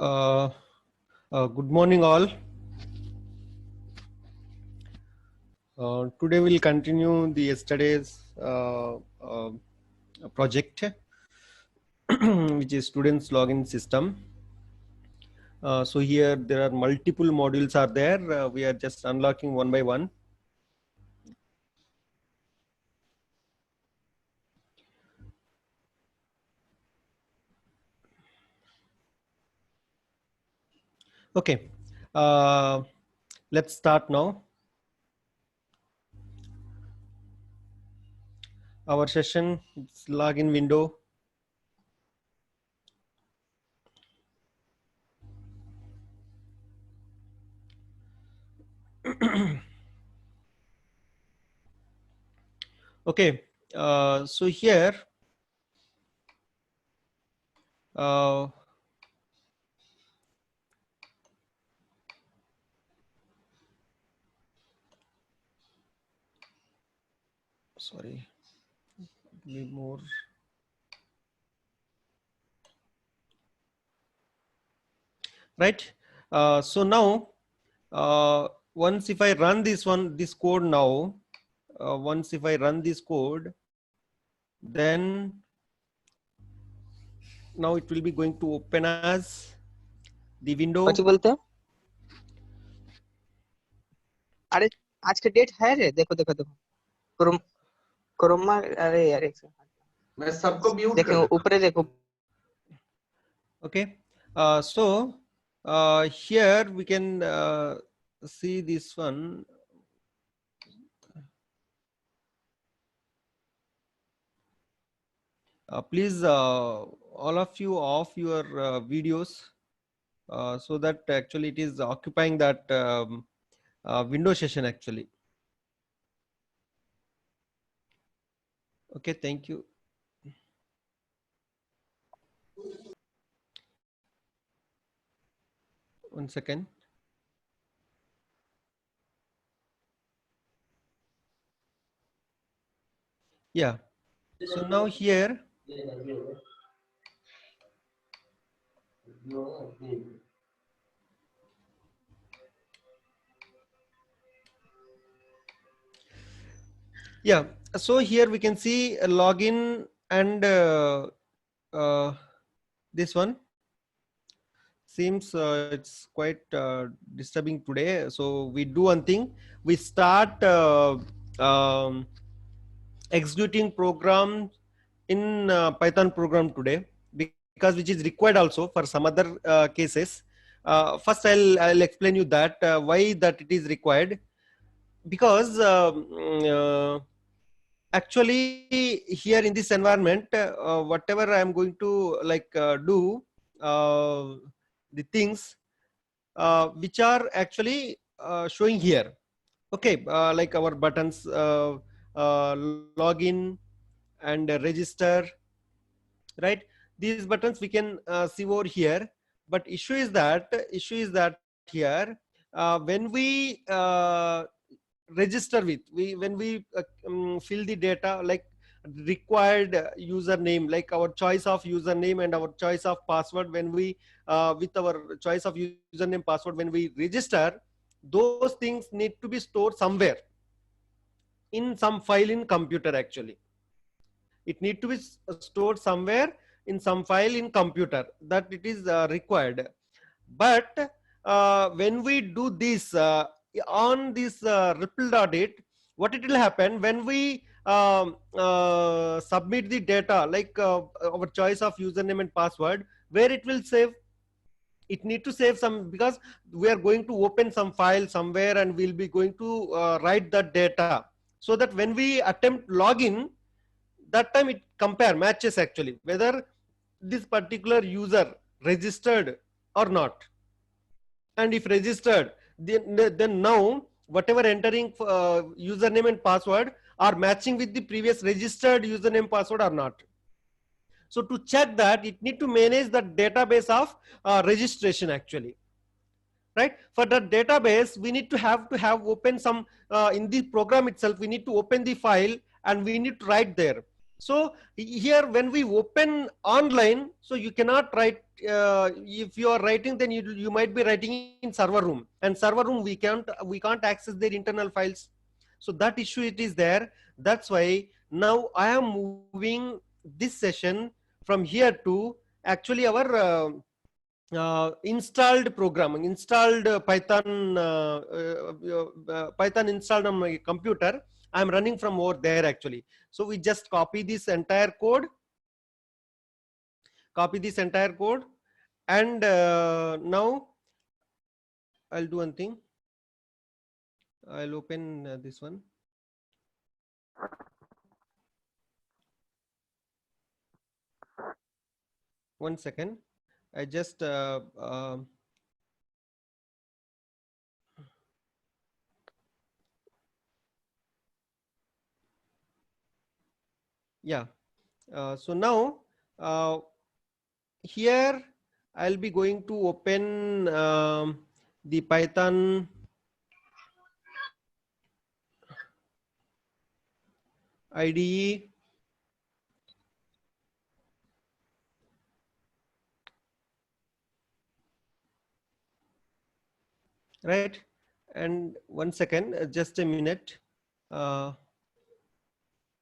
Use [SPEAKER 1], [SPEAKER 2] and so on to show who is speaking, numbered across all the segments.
[SPEAKER 1] Uh, Good morning, all. Today we'll continue the yesterday's project, which is students login system. So here there are multiple modules are there. We are just unlocking one by one. Okay, let's start now. Our session, it's login window. Okay, so here sorry, give me more. Right. So now, once if I run this code now, once if I run this code, then now it will be going to open as the window.
[SPEAKER 2] कुछ बोलते हैं? अरे आज का date है रे, देखो देखो देखो क्रोमा। अरे यार एक सेकंड,
[SPEAKER 3] मैं सबको म्यूट
[SPEAKER 2] देखो ऊपर देखो।
[SPEAKER 1] Okay, so here we can see this one. Please, all of you off your videos so that actually it is occupying that window session actually. Okay, thank you. One second. Yeah. So now here. Yeah. So here we can see a login and this one seems it's quite disturbing today. So we do one thing. We start executing program in Python program today, because which is required also for some other cases. First, I'll explain you that why that it is required, because actually here in this environment, whatever I am going to do the things which are actually showing here. Okay, like our buttons, login and register, right? These buttons we can see over here, but issue is that here when we register with when we fill the data, like required username, like our choice of username and our choice of password, when we with our choice of username password, when we register, those things need to be stored somewhere in some file in computer. Actually it need to be stored somewhere in some file in computer, that it is required. But when we do this on this ripple.it, what it will happen when we submit the data, like our choice of username and password, where it will save? It need to save some, because we are going to open some file somewhere and we'll be going to write that data, so that when we attempt login, that time it matches actually whether this particular user registered or not. And if registered, then now whatever entering username and password are matching with the previous registered username password or not. So to check that, it need to manage the database of registration actually, right? For the database, we need to have open some in the program itself, we need to open the file and we need to write there. So here when we open online, so you cannot write, if you are writing, then you might be writing in server room, and server room we can't access their internal files. So that issue it is there. That's why now I am moving this session from here to actually our installed programming, installed Python installed on my computer. I'm running from over there actually. So we just copy this entire code, and now I'll do one thing. I'll open this one. One second. I just yeah. So now here I'll be going to open the Python IDE. Right, and one second, just a minute.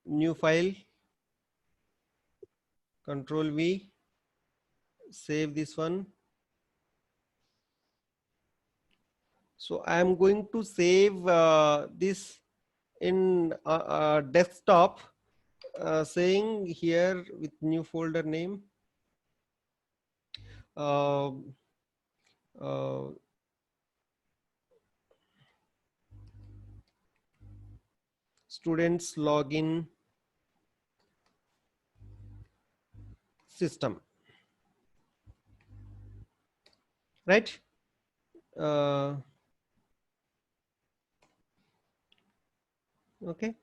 [SPEAKER 1] New file, Control V, save this one. So I am going to save this in desktop, saying here with new folder name. Uh, students login system, right? Okay.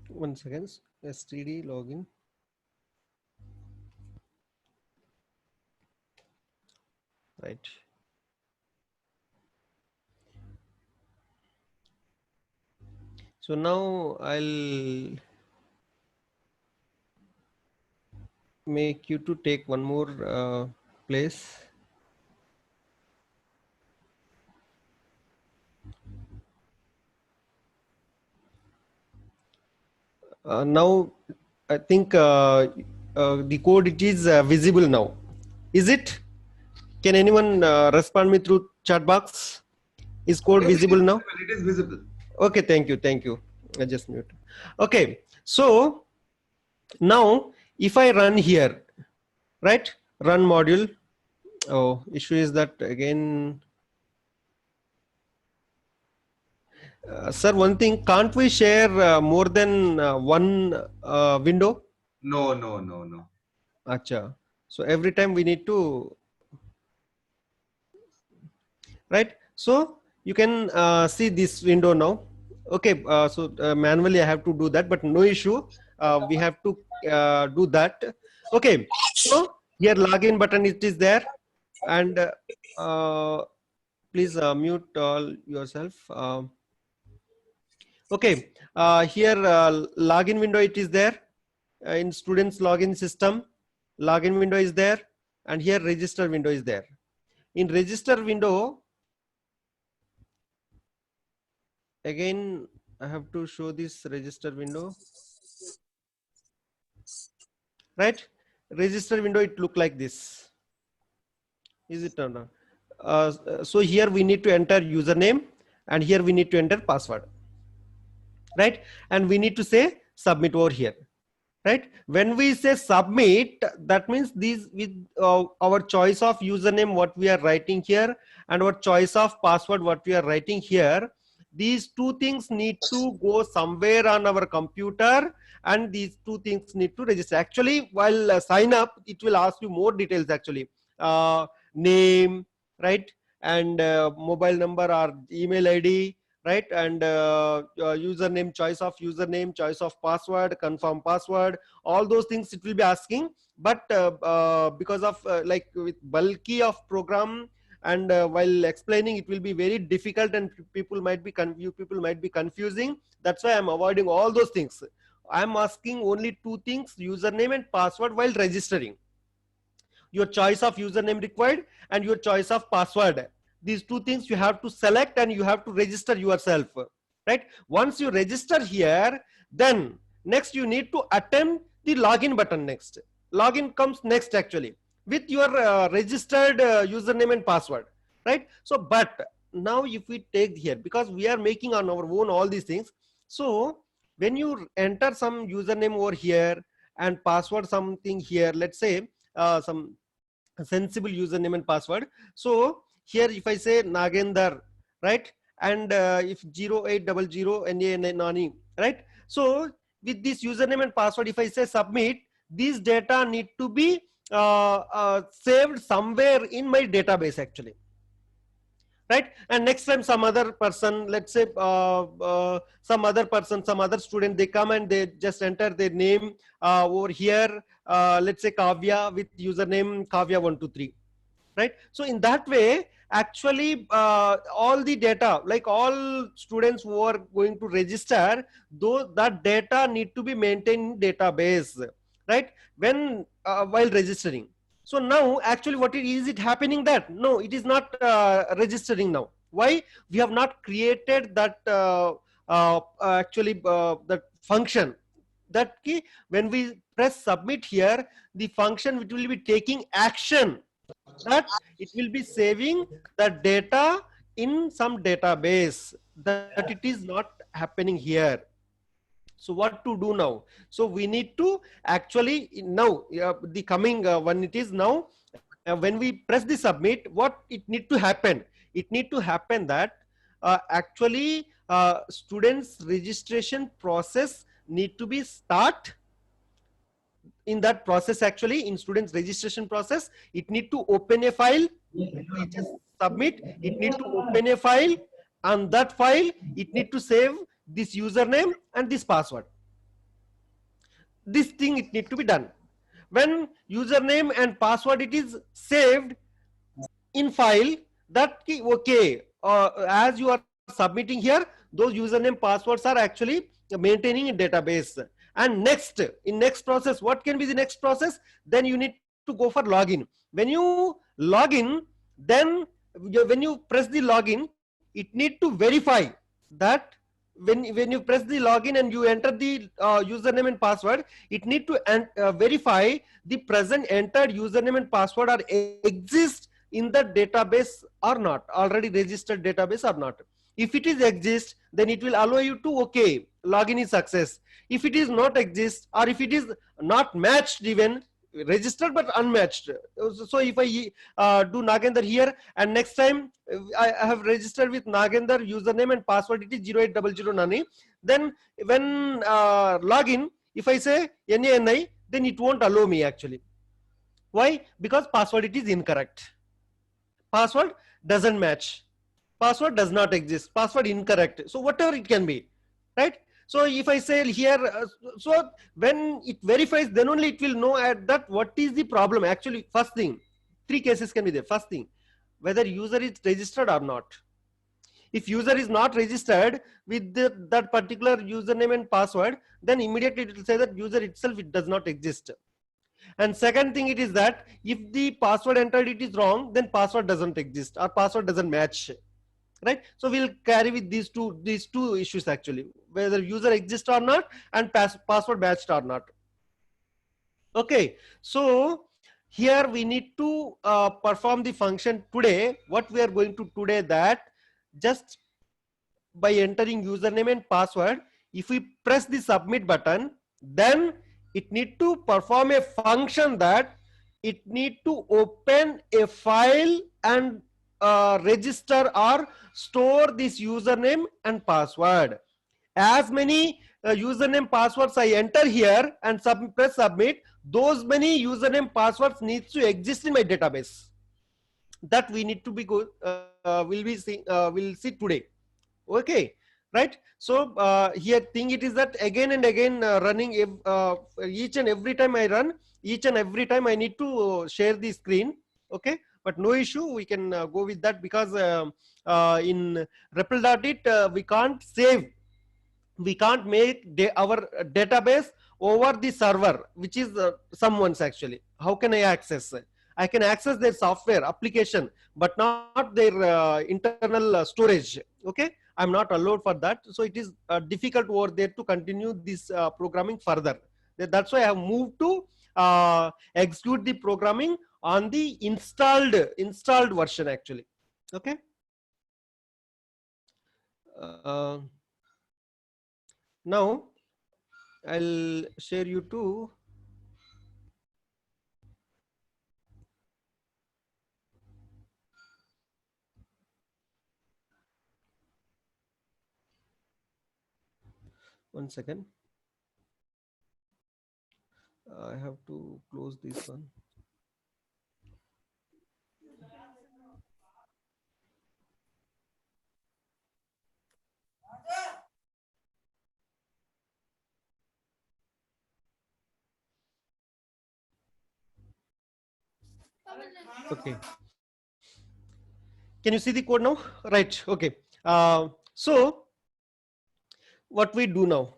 [SPEAKER 1] One second, std login. Right. So now I'll make you to take one more place. Now I think the code it is visible now. Is it? Can anyone respond me through chat box? Is code
[SPEAKER 3] Yes,
[SPEAKER 1] visible now?
[SPEAKER 3] It is visible.
[SPEAKER 1] Okay, thank you, thank you. I just mute. Okay, so now if I run here, right? Run module. Oh, issue is that again. Sir, one thing, can't we share more than one window?
[SPEAKER 3] No, no, no, no.
[SPEAKER 1] Acha. So every time we need to, right? So you can see this window now. Okay, so manually I have to do that, but no issue. We have to do that. Okay, so here login button it is there, and please mute all yourself. Okay, here login window it is there. In students login system, login window is there, and here register window is there. In register window, again I have to show this register window, right? Register window it look like this. Is it or not? So here we need to enter username, and here we need to enter password, right? And we need to say submit over here. Right, when we say submit, that means these with our choice of username what we are writing here, and our choice of password what we are writing here, these two things need to go somewhere on our computer, and these two things need to register. Actually, while sign up, it will ask you more details actually, name, right, and mobile number or email ID, right, and username, choice of username, choice of password, confirm password, all those things it will be asking. But because of like with bulky of program, and while explaining it will be very difficult and people might be confusing. That's why I'm avoiding all those things. I'm asking only two things: username and password while registering. Your choice of username required and your choice of password. These two things you have to select and you have to register yourself, right? Once you register here, then next you need to attempt the login button. Next login comes next actually with your registered username and password, right? So but now if we take here, because we are making on our own all these things, so when you enter some username over here and password something here, let's say some sensible username and password. So here if I say Nagendar, right, and if 0800 Nani, right? So with this username and password, if I say submit, these data need to be saved somewhere in my database actually, right? And next time some other person, let's say some other person, some other student, they come and they just enter their name over here, let's say Kavya with username Kavya123, right? So in that way actually all the data, like all students who are going to register, though that data need to be maintained in database, right, when while registering. So now actually what is it happening that no, it is not registering now. Why? We have not created that actually that function, that key when we press submit here, the function which will be taking action, that it will be saving the data in some database, that it is not happening here. So what to do now? So we need to actually now the coming when it is now when we press the submit, what it need to happen? It need to happen that actually students registration process need to be start. In that process actually, in students registration process, it need to open a file. When we just submit, it need to open a file, and that file it need to save this username and this password. This thing it need to be done. When username and password it is saved in file, that key, okay, as you are submitting here, those username passwords are actually maintaining a database. And next, in next process, what can be the next process? Then you need to go for login. When you log in, then when you press the login, it need to verify that when you press the login and you enter the username and password, it need to verify the present entered username and password are exist in the database or not, already registered database or not. If it is exist, then it will allow you to, okay, login is success. If it is not exist, or if it is not matched, even registered but unmatched. So if I do Nagendar here, and next time I have registered with Nagendar username and password it is 0800 Nani, then when login, if I say NANI, then it won't allow me actually. Why? Because password it is incorrect. Password doesn't match, password does not exist, password incorrect, so whatever it can be, right? So if I say here, so when it verifies, then only it will know at that what is the problem actually. First thing, three cases can be there. First thing, whether user is registered or not. If user is not registered with that particular username and password, then immediately it will say that user itself, it does not exist. And second thing, it is that if the password entered it is wrong, then password doesn't exist or password doesn't match, right? So we'll carry with these two issues actually, whether user exists or not and password matched or not. Okay, so here we need to perform the function today. What we are going to today, that just by entering username and password, if we press the submit button, then it need to perform a function that it need to open a file and register or store this username and password. As many username passwords I enter here and press submit, those many username passwords needs to exist in my database. That we need to be good. We'll see today. Okay, right? So here thing it is that again and again running each and every time I run, each and every time I need to share the screen. Okay, but no issue, we can go with that, because in REPL.it we can't save, we can't make our database over the server, which is someone's actually. How can I access? I can access their software application, but not their internal storage. Okay, I'm not allowed for that. So it is difficult over there to continue this programming further. That's why I have moved to execute the programming on the installed version actually. Okay. Now I'll share you to one second. I have to close this one. Okay. Can you see the code now? Right. Okay. So what we do now?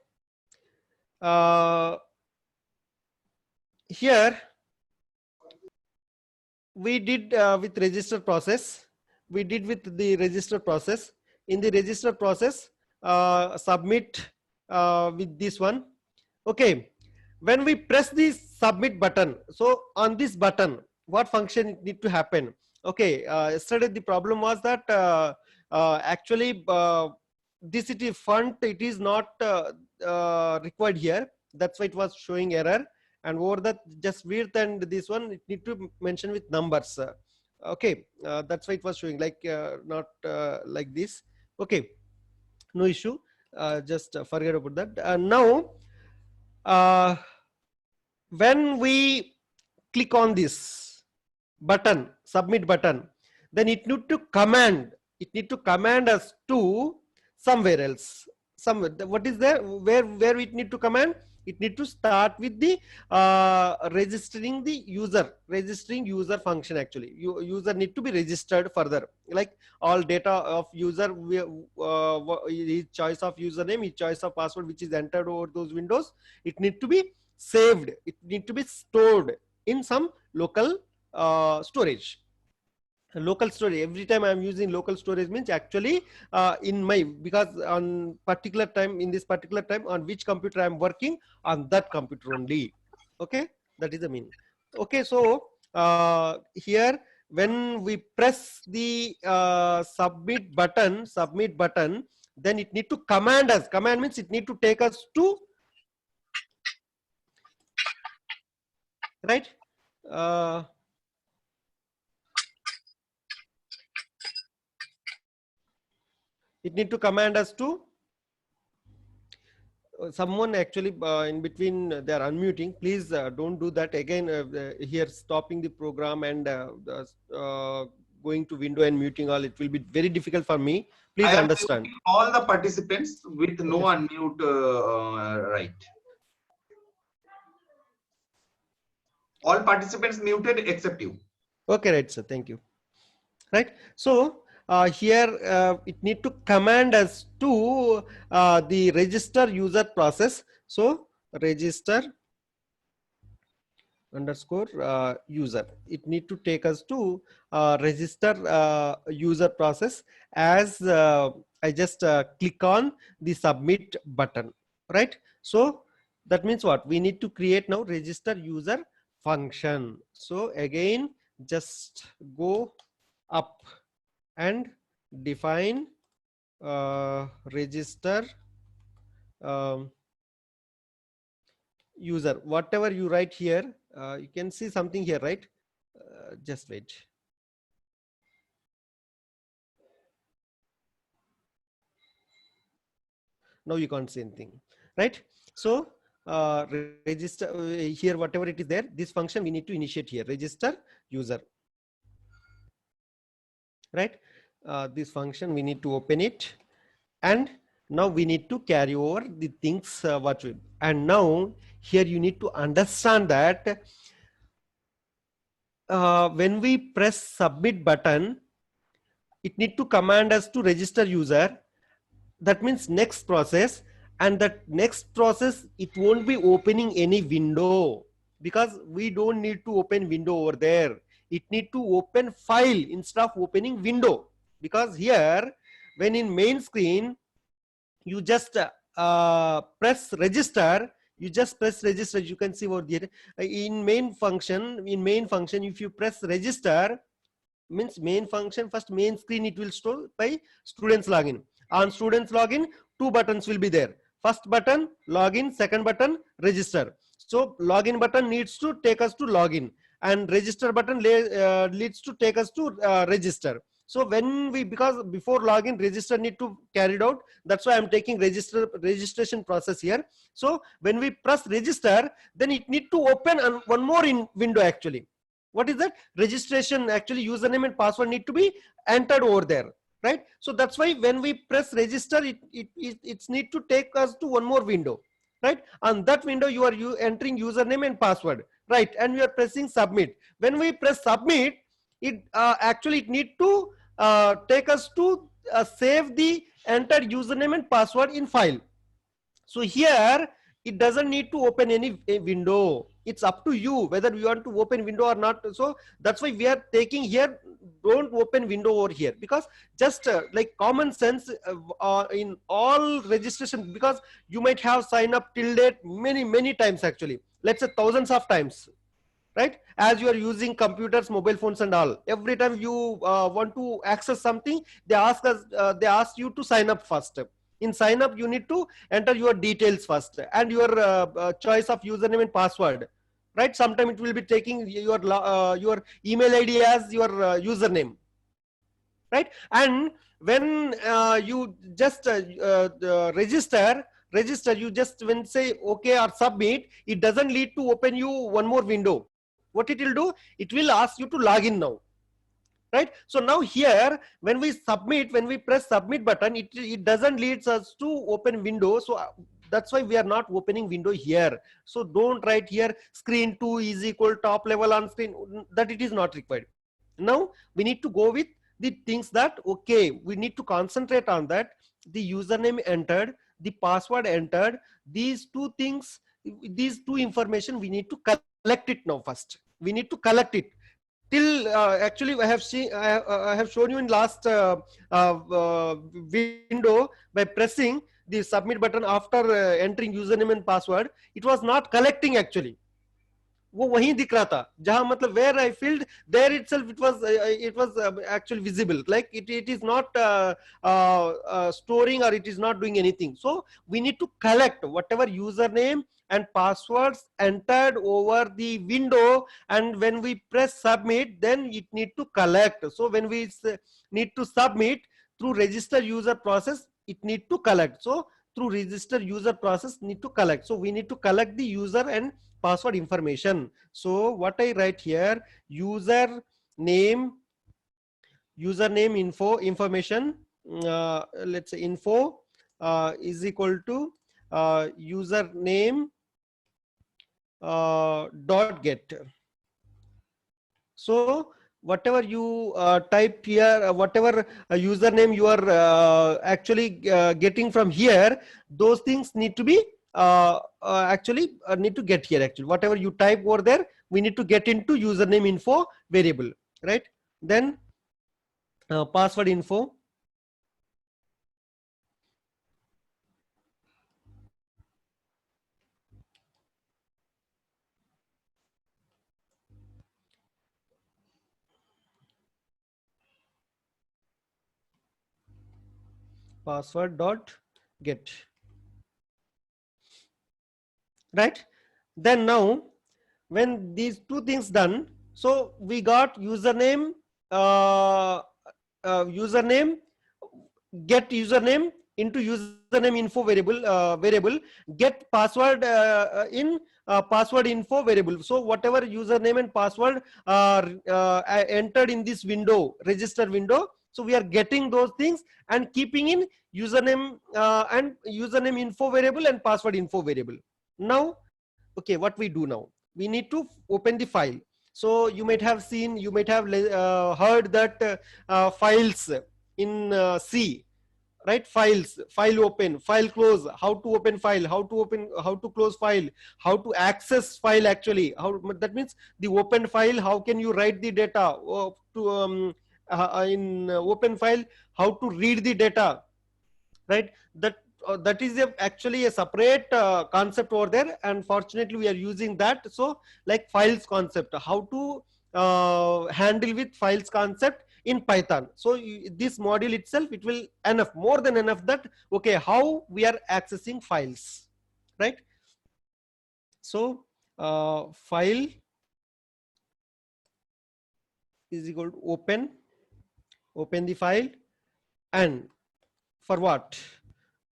[SPEAKER 1] Here we did with register process. We did with the register process. In the register process, submit with this one. Okay. When we press the submit button, so on this button, what function need to happen? Okay, yesterday the problem was that actually this city font, it is not required here. That's why it was showing error. And over that, just width and this one, it need to mention with numbers. Okay, that's why it was showing like not like this. Okay, no issue. Just forget about that. Now, when we click on this button, submit button, then it need to command us to somewhere else. Somewhere, what is there? Where it need to command? It need to start with the registering user function. Actually, user need to be registered further, like all data of user, his choice of username, his choice of password, which is entered over those windows, it need to be saved, it need to be stored in some local storage. Local storage, every time I'm using local storage means actually in my, because on particular time, in this particular time, on which computer I'm working, on that computer only. Okay, that is the meaning. Okay, so here when we press the submit button, then it need to command us. Command means it need to take us to, right? It need to command us to someone actually in between they are unmuting. Please don't do that again. Here stopping the program and going to window and muting all. It will be very difficult for me. Please
[SPEAKER 3] I am
[SPEAKER 1] understand.
[SPEAKER 3] muting all the participants with no unmute right. All participants muted except you.
[SPEAKER 1] Okay, right, sir. Thank you. Right. So here it need to command us to the register user process. So register underscore user, it need to take us to register user process, as I just click on the submit button, right? So that means what we need to create now, register user function. So again, just go up and define register user, whatever you write here. You can see something here, right? Just wait. Now you can't see anything, right? So register here, whatever it is there, this function we need to initiate here, register user, right? This function we need to open it, and now we need to carry over the things what we, and now here you need to understand that when we press submit button, it need to command us to register user. That means next process, and that next process, it won't be opening any window because we don't need to open window over there. It need to open file instead of opening window, because here when in main screen you just press register, you can see over there in main function, if you press register, means main function, first main screen it will store by students login. On students login, two buttons will be there. First button login, second button register. So login button needs to take us to login, and register button leads to take us to register. So when we, because before login register need to carried out, that's why I'm taking registration process here. So when we press register, then it need to open one more in window actually. What is that? Registration, actually username and password need to be entered over there, right? So that's why when we press register, it's need to take us to one more window, right? On that window you are entering username and password, right? And we are pressing submit. When we press submit, it actually it need to take us to save the entered username and password in file. So here it doesn't need to open any window. It's up to you whether you want to open window or not. So that's why we are taking here, don't open window over here, because just like common sense in all registration, because you might have signed up till date many times actually, let's say thousands of times, right? As you are using computers, mobile phones and all, every time you want to access something, they ask you to sign up first. In sign up, you need to enter your details first and your choice of username and password, right? Sometimes it will be taking your email ID as your username, right? And when you just register, you just when say okay or submit, it doesn't lead to open you one more window. What it will do, it will ask you to log in now, right? So now here when we submit, when we press submit button, it doesn't leads us to open window. So that's why we are not opening window here. So don't write here screen 2 is equal top level on screen, that it is not required. Now we need to go with the things that, okay, we need to concentrate on that. The username entered, the password entered, these two things, these two information we need to collect it now. First we need to collect it. Till actually I have seen, I have shown you in last window, by pressing the submit button after entering username and password, it was not collecting actually. वो वहीं दिख रहा था जहां, मतलब where I filled, there itself it was actually visible, like it is not storing, or it is not doing anything. So we need to collect whatever username and passwords entered over the window, and when we press submit, then it need to collect. So when we need to submit through register user process, it need to collect. So through register user process need to collect. So we need to collect the user and password information. So what I write here, username info information, let's say info is equal to username dot get. So whatever you type here, whatever username you are actually getting from here, those things need to be actually need to get here. Actually whatever you type over there, we need to get into username info variable, right? Then password info, password dot get, right? Then now when these two things done, so we got username, username, get username into username info variable, get password in password info variable. So whatever username and password are entered in this window, register window, so we are getting those things and keeping in username and username info variable and password info variable. Now okay, what we do now, we need to open the file. So you might have seen, you might have heard that files in C, right? Files, file open, file close, how to open file, how to open, how to close file, how to access file actually. How that means the open file, how can you write the data to in open file, how to read the data, right? That is actually a separate concept over there, and fortunately we are using that. So like files concept, how to handle with files concept in Python. So this module itself, it will enough, more than enough, that okay, how we are accessing files, right? So file is equal to open the file, and for what?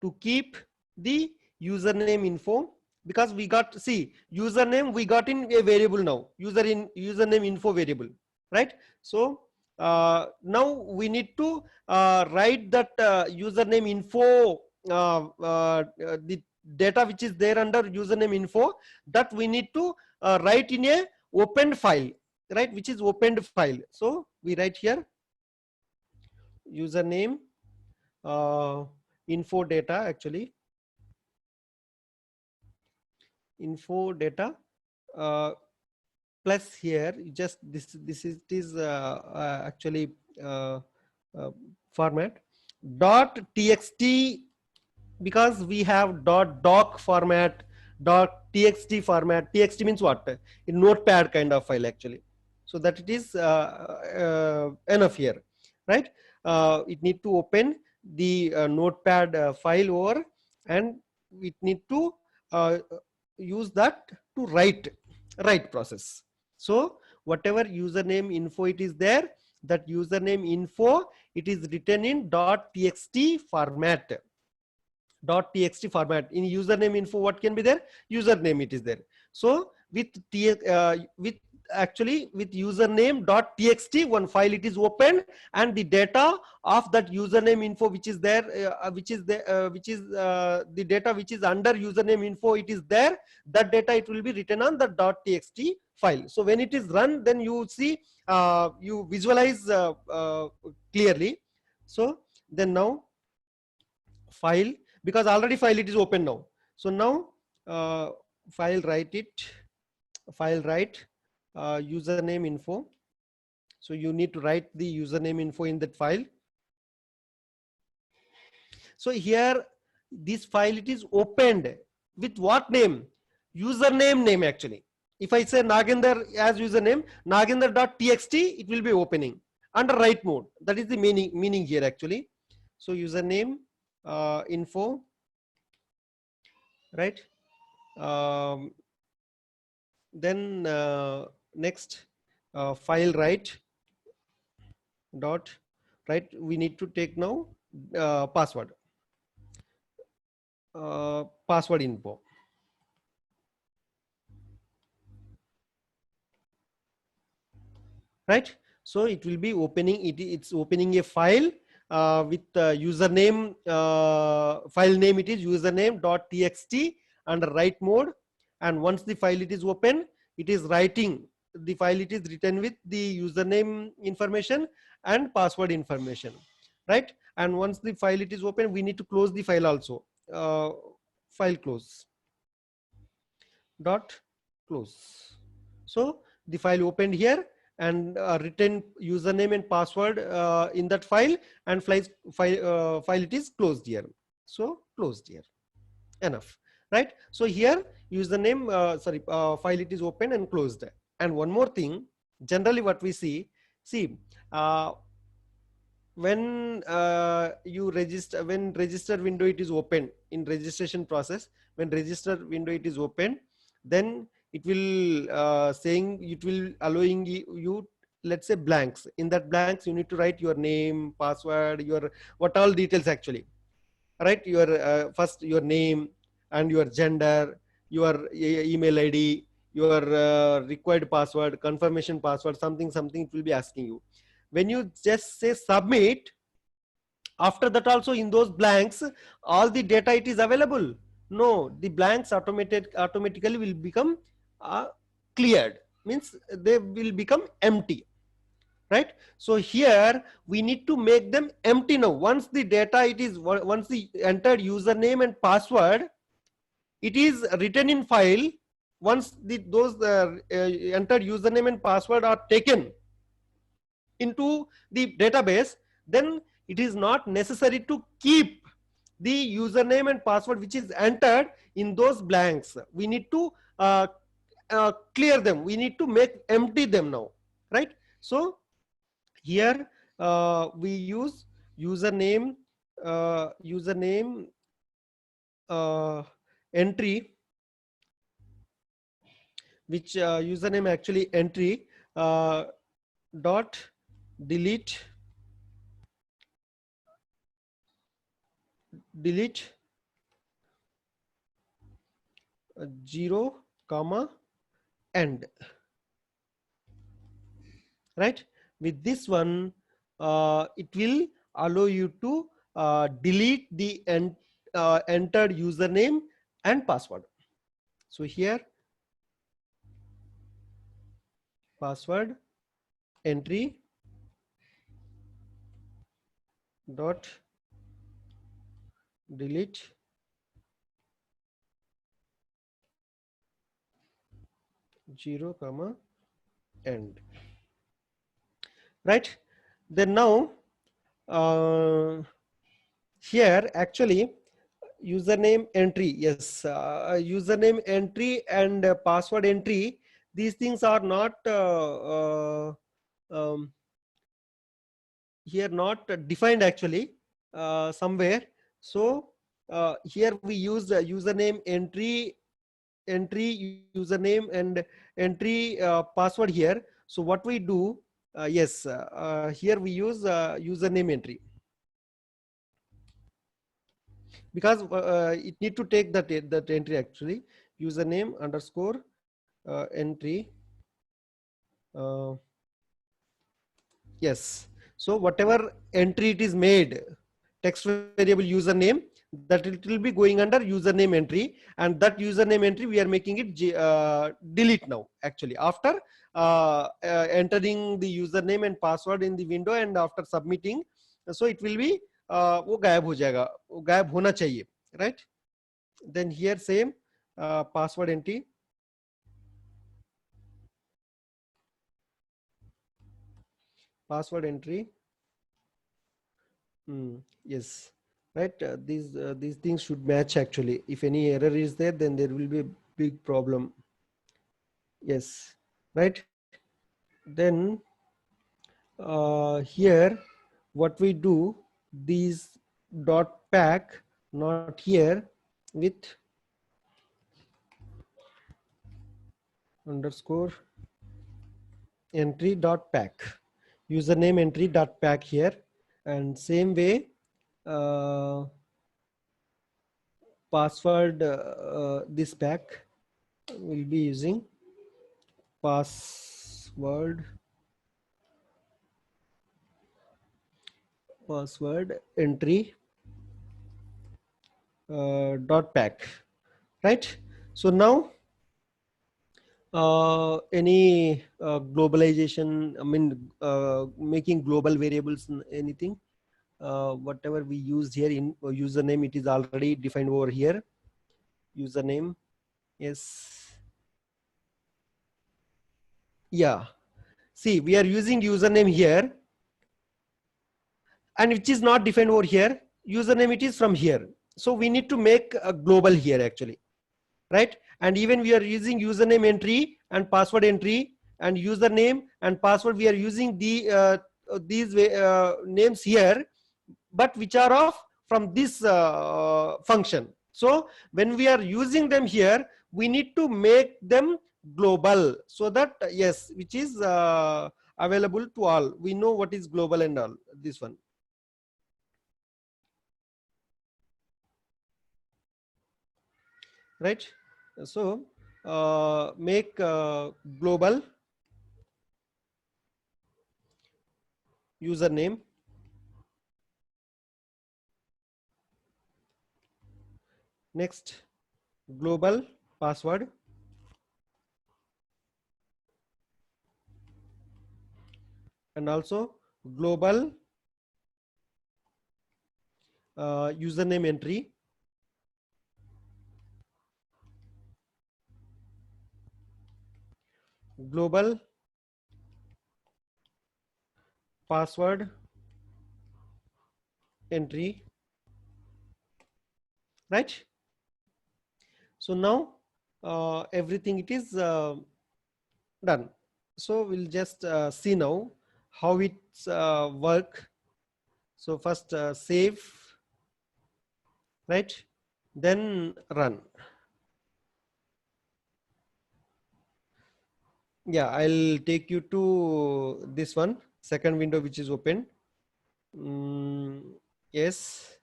[SPEAKER 1] To keep the username info, because we got, see, username we got in a variable now, username info variable, right? So now we need to write that username info, the data which is there under username info, that we need to write in a opened file, right? Which is opened file. So we write here username info data, actually info data plus here just this is actually format dot txt, because we have dot doc format, dot txt format. Txt means what? In notepad kind of file actually. So that it is enough here, right? It need to open the notepad file over, and it need to use that to write process. So whatever username info it is there, that username info, it is written in dot txt format. Dot txt format. In username info, what can be there? Username, it is there. So with actually with username dot txt, one file it is open, and the data of that username info which is there, which is the data which is under username info, it is there. That data, it will be written on the dot txt file. So when it is run, then you see, you visualize clearly. So then now file, because already file it is open now. So now file write username info. So you need to write the username info in that file. So here this file, it is opened with what name? Username name actually. If I say Nagendra as username, nagendra.txt, it will be opening under write mode. That is the meaning here actually. So username info, right? Then next file write dot, right? We need to take now password info. Right? So it will be opening, it's opening a file with username, file name, it is username.txt under write mode. And once the file it is open, it is writing the file, it is written with the username information and password information, right? And once the file it is open, we need to close the file also. File close dot close. So the file opened here, and written username and password in that file, and file it is closed here. So closed here, enough, right? So here username, file it is open and closed. And one more thing, generally what we see when you register, when register window it is open in registration process, when register window it is open, then it will saying, it will allowing you, let's say, blanks. In that blanks, you need to write your name, password, your what all details actually, right? Your first your name and your gender, your email ID, your required password, confirmation password, something it will be asking you. When you just say submit, after that also in those blanks, all the data it is available? No, the blanks automatically will become cleared. means they will become empty, right? So here we need to make them empty now. Once the data, once the entered username and password, it is written in file. Once those entered username and password are taken into the database, then it is not necessary to keep the username and password which is entered in those blanks. We need to clear them. We need to make empty them now, right? So here we use username entry, which username actually entry dot delete 0 comma end, right? With this one it will allow you to delete the entered username and password. So here password entry dot delete 0 comma end, right? Then now here actually username entry, yes, username entry and password entry, these things are not here not defined actually somewhere. So here we use username entry username and entry password here. So what we do, yes, here we use username entry, because it need to take that entry actually, username underscore entry, yes. So whatever entry it is made, text variable username, that it will be going under username entry, and that username entry we are making it delete now actually, after entering the username and password in the window and after submitting. So it will be वो गायब हो जाएगा, वो गायब होना चाहिए, right? Then here same password entry, yes, right? These things should match actually. If any error is there, then there will be a big problem. Yes, right? Then here what we do, these dot pack, not here, with underscore entry dot pack, username entry dot pack here, and same way password this pack will be using password entry dot pack, right? So now any globalization, I mean making global variables, anything whatever we used here in username, it is already defined over here. Username, yes, yeah, see we are using username here, and which is not defined over here. Username, it is from here, so we need to make a global here actually, right? And even we are using username entry and password entry, and username and password we are using these names here, but which are of from this function. So when we are using them here, we need to make them global, so that yes, which is available to all. We know what is global and all, this one, right? So make global username, next global password, and also global username entry, global password entry, right? So now everything it is done. So we'll just see now how it's work. So first save, right? Then run. Yeah, I'll take you to this one, second window which is open. Yes,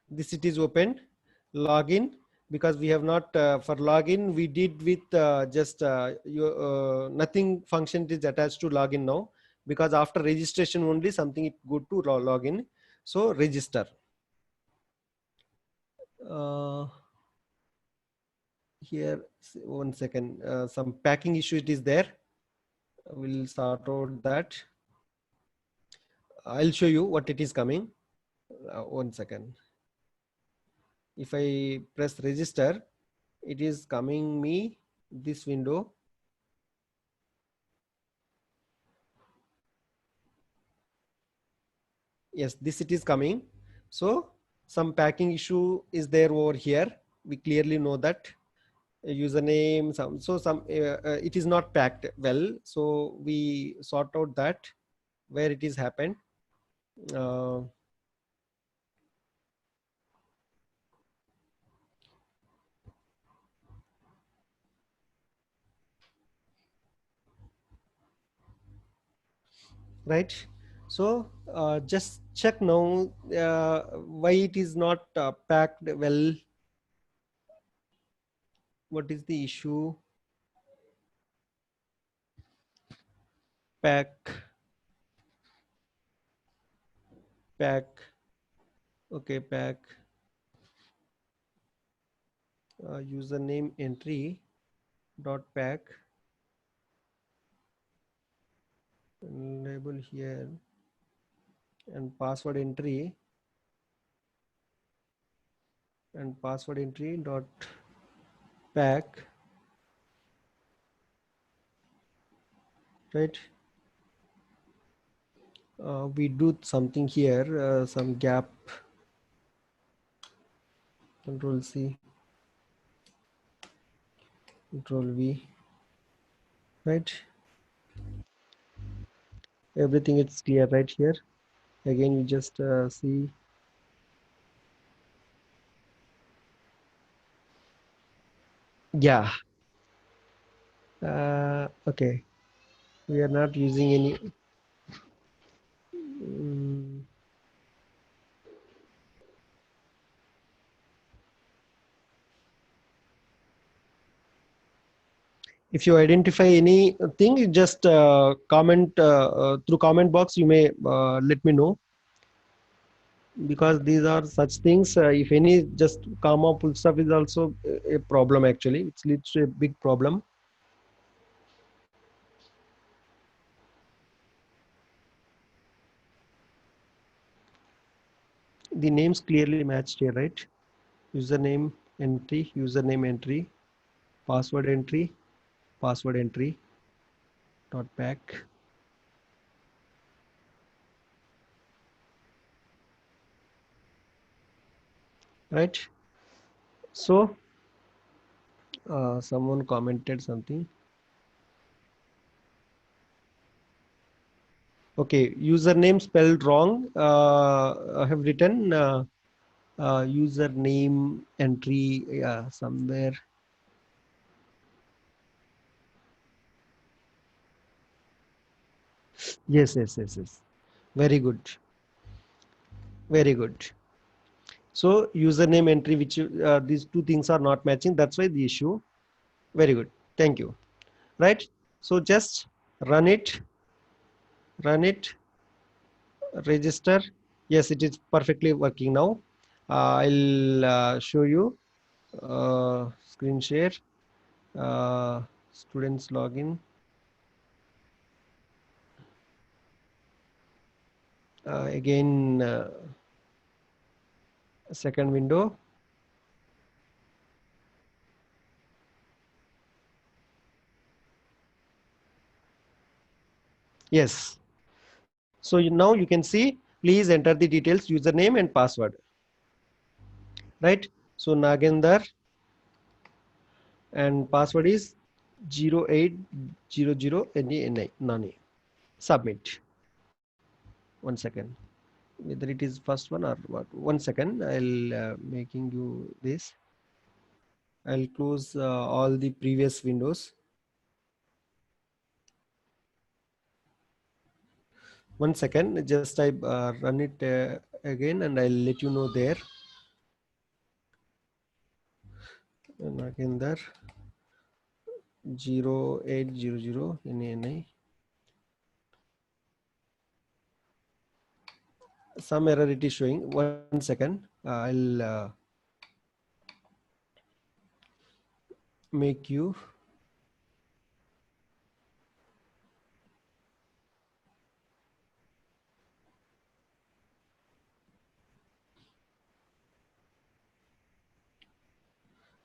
[SPEAKER 1] this it is opened. Login, because we have not for login we did with just nothing function is attached to login now, because after registration only something it go to login. So register. Here, one second, some packing issue it is there. We'll sort out that. I'll show you what it is coming. One second. If I press register, it is coming me this window. Yes, this it is coming. So some packing issue is there over here. We clearly know that username, some it is not packed well. So we sort out that where it is happened. Right. So just check now why it is not packed well. What is the issue? Pack. Okay, pack. Username entry dot pack. Label here, and password entry dot pack, right? We do something here, some gap. Control C, Control V, right? Everything is clear right here. Again, you just see. Yeah. Okay. We are not using any. If you identify anything, you just comment through comment box. You may let me know, because these are such things. If any just comma full stuff is also a problem. Actually, it leads to a big problem. The names clearly matched here, right? Username entry, password entry dot pack. Right. So someone commented something. Okay, username spelled wrong. I have written username entry somewhere. Yes. Very good. Very good. So username entry, which these two things are not matching. That's why the issue. Very good. Thank you. Right. So just run it. Register. Yes, it is perfectly working now. I'll show you screen share, students login. again, second window. Yes. So now you can see, please enter the details, username and password. Right. So Nagendar and password is 0800 Nani. Submit. 1 second. Whether it is first one or what? 1 second. I'll making you this. I'll close all the previous windows. 1 second. Just I run it again, and I'll let you know there. And again there 0800 NANI. Some error it is showing. 1 second. I'll make you.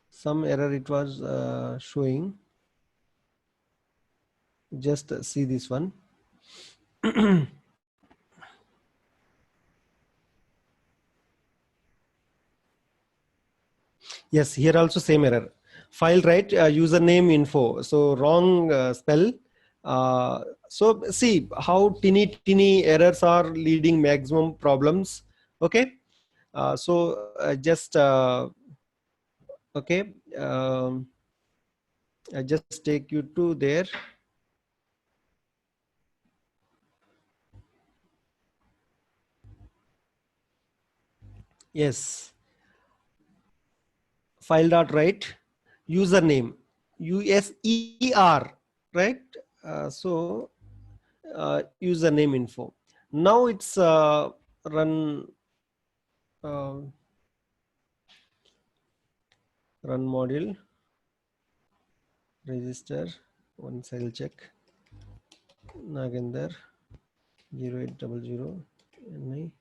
[SPEAKER 1] Some error it was showing. Just see this one. Yes, here also same error. File right, username info. So wrong spell. So see how teeny errors are leading maximum problems. Okay. So just okay. I just take you to there. Yes. File dot write username user, right? So username info. Now it's run run module register. Once I'll check. Nagendar 0800 NI.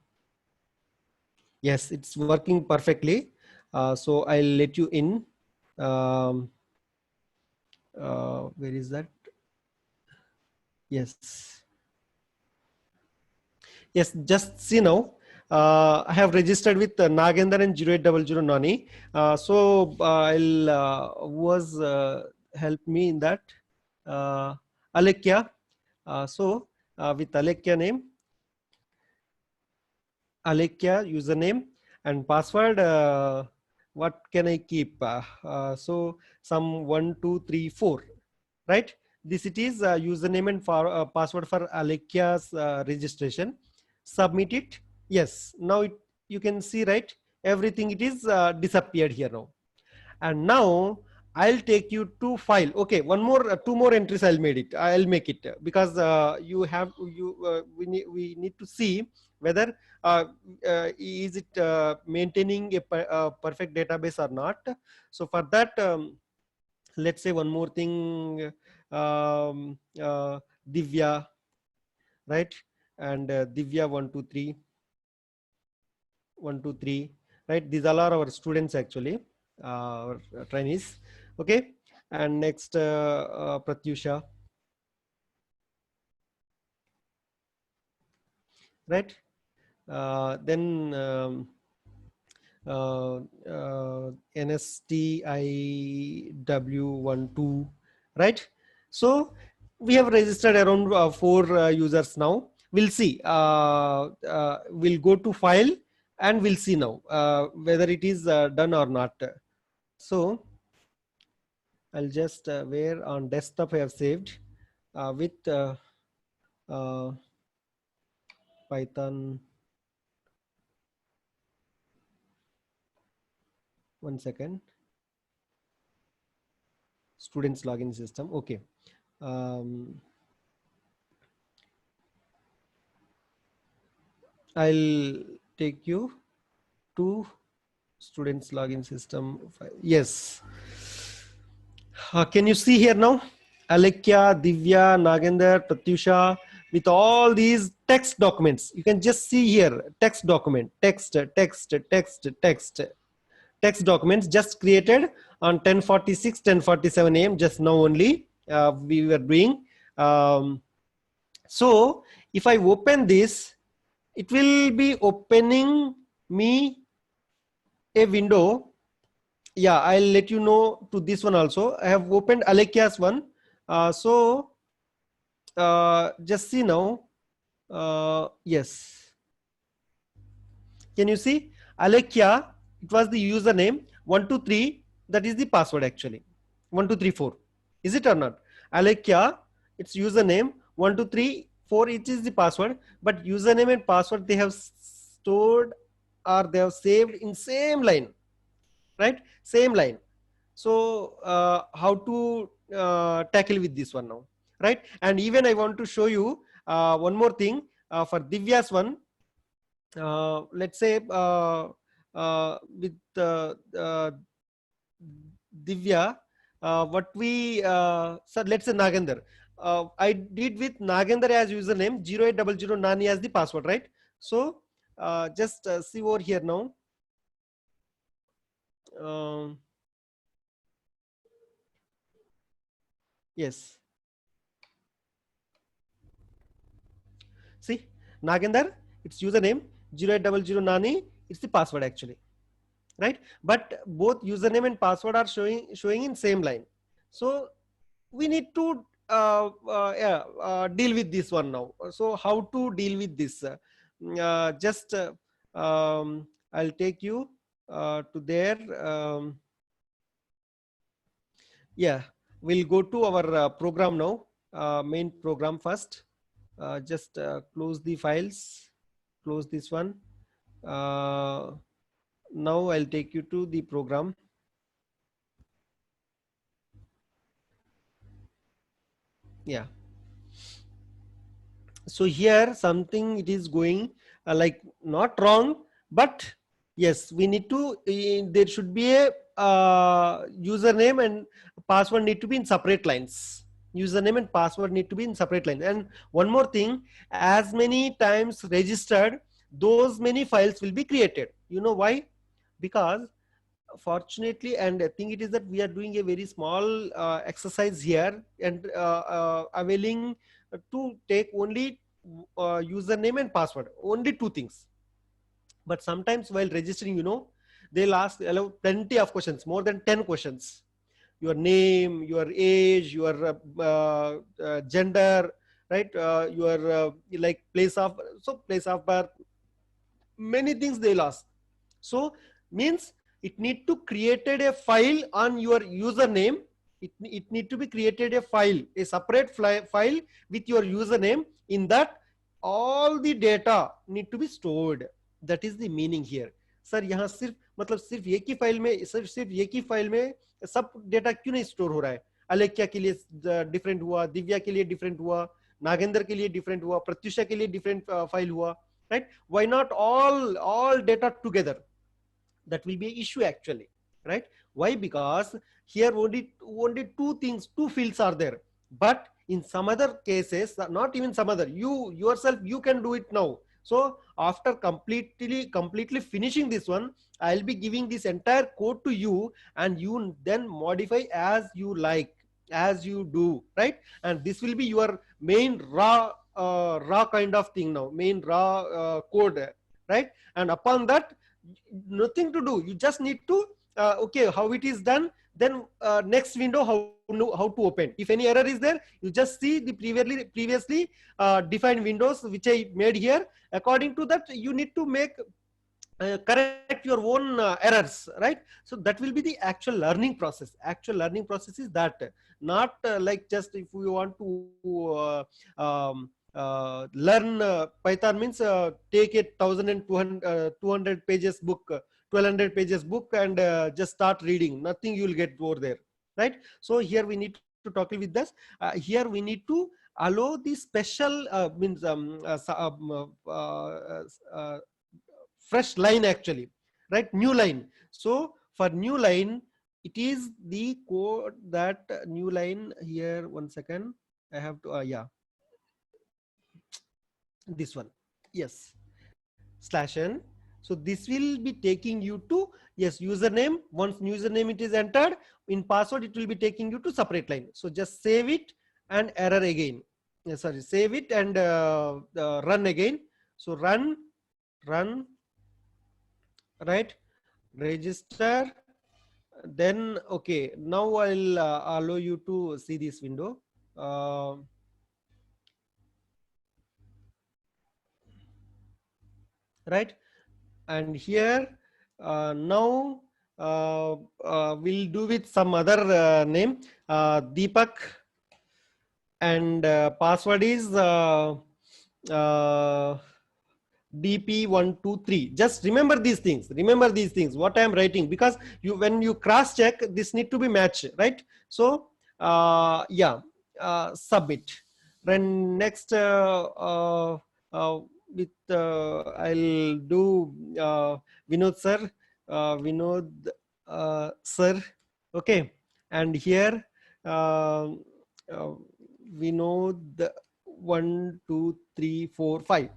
[SPEAKER 1] Yes, it's working perfectly. So I'll let you in. Where is that? Yes. Yes, just see now. I have registered with Nagendar and 0800 Nani. So I'll was help me in that. Alekia. So with Alekia name, Alekia username and password. What can I keep? So some 1, 2, 3, 4, right? This it is username and for password for Alekia's registration. Submit it. Yes. Now you can see, right? Everything it is disappeared here now. And now I'll take you to file. Okay, one more, two more entries. I'll make it because we need to see whether is it maintaining a perfect database or not. So for that, let's say one more thing, Divya, right? And Divya 123, 123, right? These all are our students actually, our trainees. Okay, and next Pratyusha, right? Then NSTIW12, right? So we have registered around 4 users now. We'll see. We'll go to file and we'll see now whether it is done or not. So I'll just where on desktop I have saved with Python. 1 second. Students login system. Okay. I'll take you to students login system. Yes. Can you see here now? Alekia, Divya, Nagendar, Pratyusha, with all these text documents. You can just see here, text document, text documents just created on 10:46, 10:47 a.m. just now only we were doing. So if I open this, it will be opening me a window. Yeah, I'll let you know to this one also. I have opened Alekia's one. Just see now. Yes. Can you see? Alekia, it was the username. 123, that is the password actually. 1234. Is it or not? Alekia, its username. 1234, it is the password. But username and password they have stored or they have saved in same line. Right? Same line. So how to tackle with this one now? Right? And even I want to show you one more thing for Divya's one. Let's say with Divya, what we so let's say Nagender. I did with Nagender as username, 0800 Nani as the password, right? So just see over here now. Yes. See, Nagender, it's username, 0800 Nani, it's the password actually. Right, but both username and password are showing in same line. So we need to deal with this one now. So how to deal with this? I'll take you to there. Yeah, we'll go to our program now. Main program first. Just close the files. Close this one. Now I'll take you to the program. Yeah. So here something it is going like not wrong, but yes, we need to, there should be a username and password need to be in separate lines. Username and password need to be in separate lines. And one more thing, as many times registered, those many files will be created. You know why? Because fortunately, and I think it is that we are doing a very small exercise here and availing to take only username and password, only two things. But sometimes while registering, you know, they'll ask plenty of questions, more than 10 questions. Your name, your age, your gender, right? Your like place of birth, many things they'll ask. So means it need to created a file on your username. It need to be created a file, a separate file with your username. In that all the data need to be stored. That is the meaning here. Sir यहाँ सिर्फ मतलब सिर्फ एक ही file में सिर्फ एक ही file में सब डेटा क्यों नहीं स्टोर हो रहा है? अलेक्या के लिए डिफरेंट हुआ, दिव्या के लिए डिफरेंट हुआ, नागेंद्र के लिए डिफरेंट हुआ, प्रत्युषा के लिए डिफरेंट फाइल हुआ, right? Why not all data together? That will be an issue actually, right? Why? Because here only two things, two fields are there, but in some other cases, not even some other, you yourself you can do it now. So after completely finishing this one, I'll be giving this entire code to you and you then modify as you like, as you do, right? And this will be your main raw kind of thing now, main raw code, right? And upon that, nothing to do, you just need to okay, how it is done, then next window how to open. If any error is there, you just see the previously defined windows which I made here. According to that, you need to make correct your own errors, right? So that will be the actual learning process. Actual learning process is that, not like just if we want to learn Python means take a 200 pages book, 1200 pages book and just start reading. Nothing you will get over there, right? So here we need to tackle with this. Here we need to allow the special means fresh line actually, right? New line. So for new line, it is the code that new line here. One second, I have to yeah. this one, yes, /n. So this will be taking you to, yes, username. Once username it is entered, in password it will be taking you to separate line. So just save it and error again. Sorry, save it and run again. So run, right, register. Then okay, now I'll allow you to see this window. Right, and here now we'll do with some other name, Deepak, and password is DP123. Just remember these things. Remember these things, what I am writing, because you, when you cross check, this need to be matched, right? So yeah, submit. Then next with I'll do Vinod sir, Vinod sir, okay, and here Vinod 1 2 3 4 5,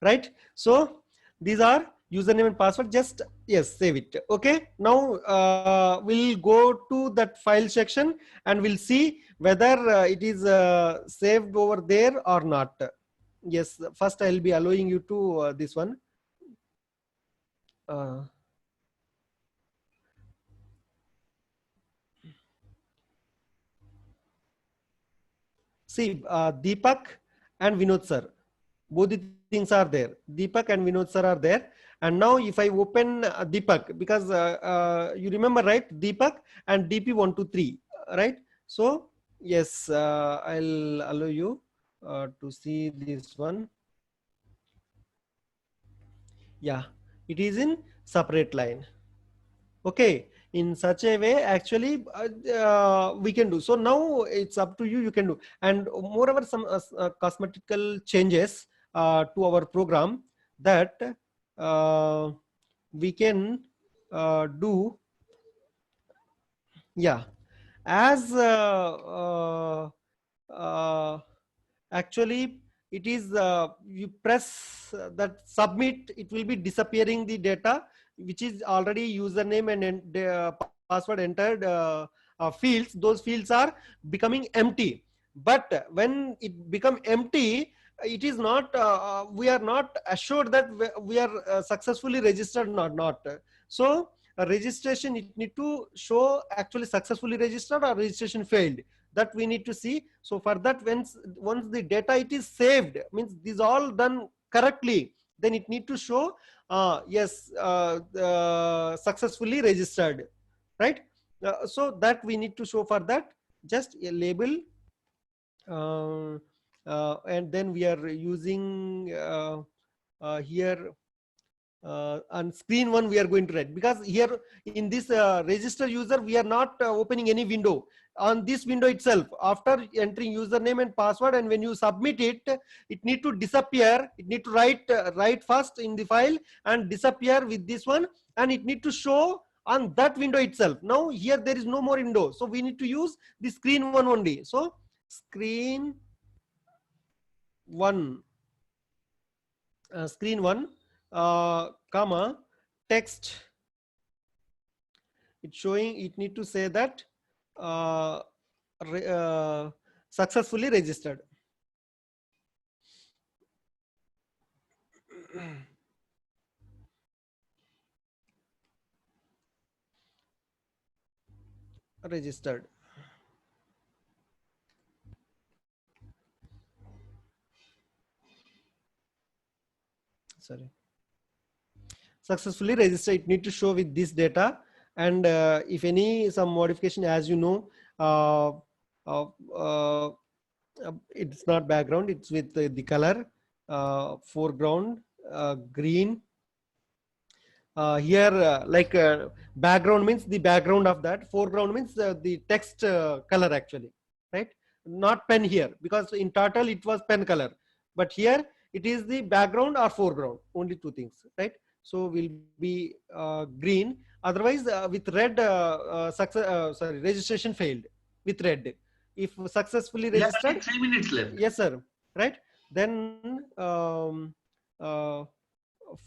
[SPEAKER 1] right? So these are username and password. Just yes, save it. Okay, now we'll go to that file section and we'll see whether it is saved over there or not. Yes, first I'll be allowing you to this one. See, Deepak and Vinod sir, both the things are there. Deepak and Vinod sir are there. And now if I open Deepak, because you remember, right, Deepak and DP123, right? So yes, I'll allow you to see this one. Yeah, it is in separate line. Okay, in such a way actually we can do. So now it's up to you, you can do. And moreover, some cosmetical changes to our program that we can do. Yeah, as actually it is you press that submit, it will be disappearing the data which is already username and password entered fields. Those fields are becoming empty. But when it become empty, it is not we are not assured that we are successfully registered or not. So a registration, it need to show actually successfully registered or registration failed, that we need to see. So for that, once the data it is saved, means these all done correctly, then it need to show yes, successfully registered, right? So that we need to show. For that, just a label, and then we are using here on screen one we are going to write, because here in this register user we are not opening any window. On this window itself, after entering username and password, and when you submit it, it need to disappear. It need to write first in the file and disappear with this one, and it need to show on that window itself. Now here there is no more window, so we need to use the screen one only. So screen one, comma, text, it's showing, it need to say that successfully registered. Registered. Sorry, successfully registered, it need to show with this data. And if any some modification, as you know, it's not background, it's with the color, foreground green. Here like background means the background of that, foreground means the text color actually, right? Not pen here, because in Turtle it was pen color, but here it is the background or foreground, only two things, right? So will be green. Otherwise with red, sorry, registration failed with red. If successfully
[SPEAKER 3] We have
[SPEAKER 1] registered,
[SPEAKER 3] only 3 minutes left.
[SPEAKER 1] yes sir, right? then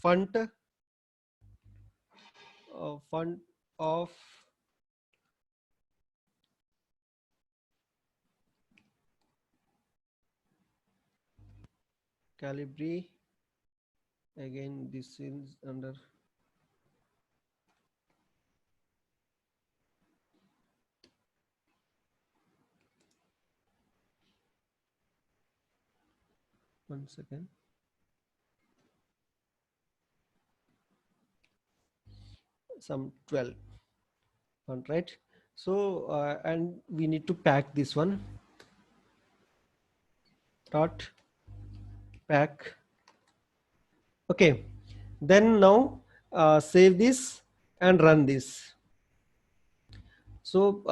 [SPEAKER 1] font font of Calibri. Again, this is under one second. Some 12 font, right? So and we need to pack this one. Dot pack. Okay. Then now save this and run this. So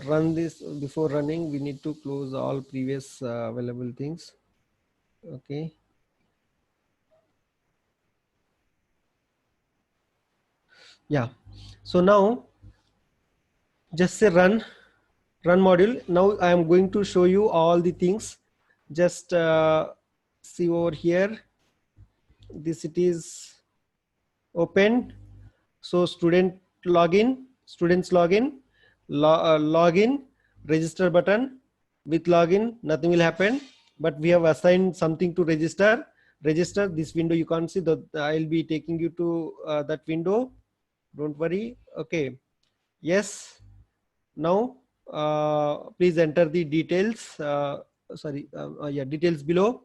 [SPEAKER 1] run this. Before running, we need to close all previous available things. Okay. Yeah. So now just say run module. Now I am going to show you all the things. Just see over here. This it is open. So students login, login, register button. With login, nothing will happen. But we have assigned something to register. Register this window. You can't see that. I'll be taking you to that window. Don't worry. Okay. Yes. Now please enter the details. Details below.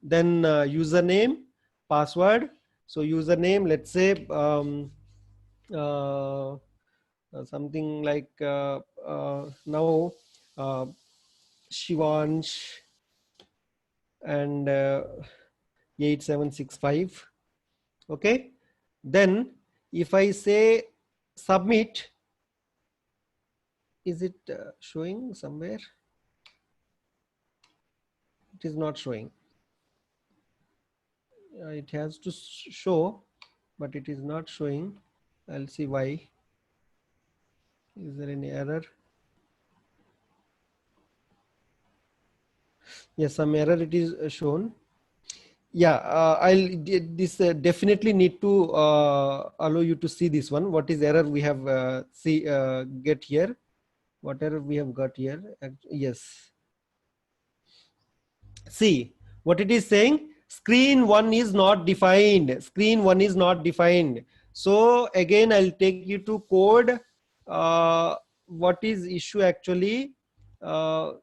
[SPEAKER 1] Then username, password. So username, let's say something like now Shivansh and 8765. Okay. Then if I say submit, is it showing somewhere? It is not showing. It has to show, but it is not showing. I'll see why. Is there any error? Yes, some error it is shown. Yeah, this definitely need to allow you to see this one. What is error we have get here? What error we have got here? Yes. See what it is saying. Screen one is not defined. Screen one is not defined. So again, I'll take you to code. What is issue actually? Where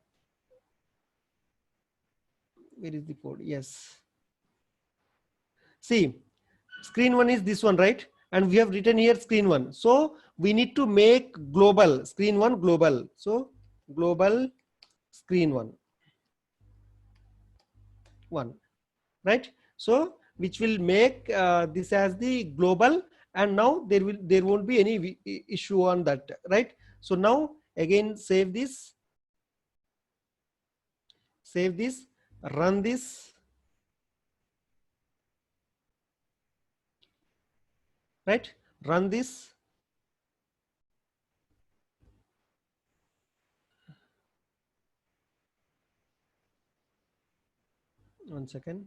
[SPEAKER 1] is the code? Yes. See, screen one is this one, right? And we have written here screen one. So we need to make global screen one global. So global screen one, right? So which will make this as the global, and now there won't be any issue on that, right? So now again save this, run this, right? Run this. One second.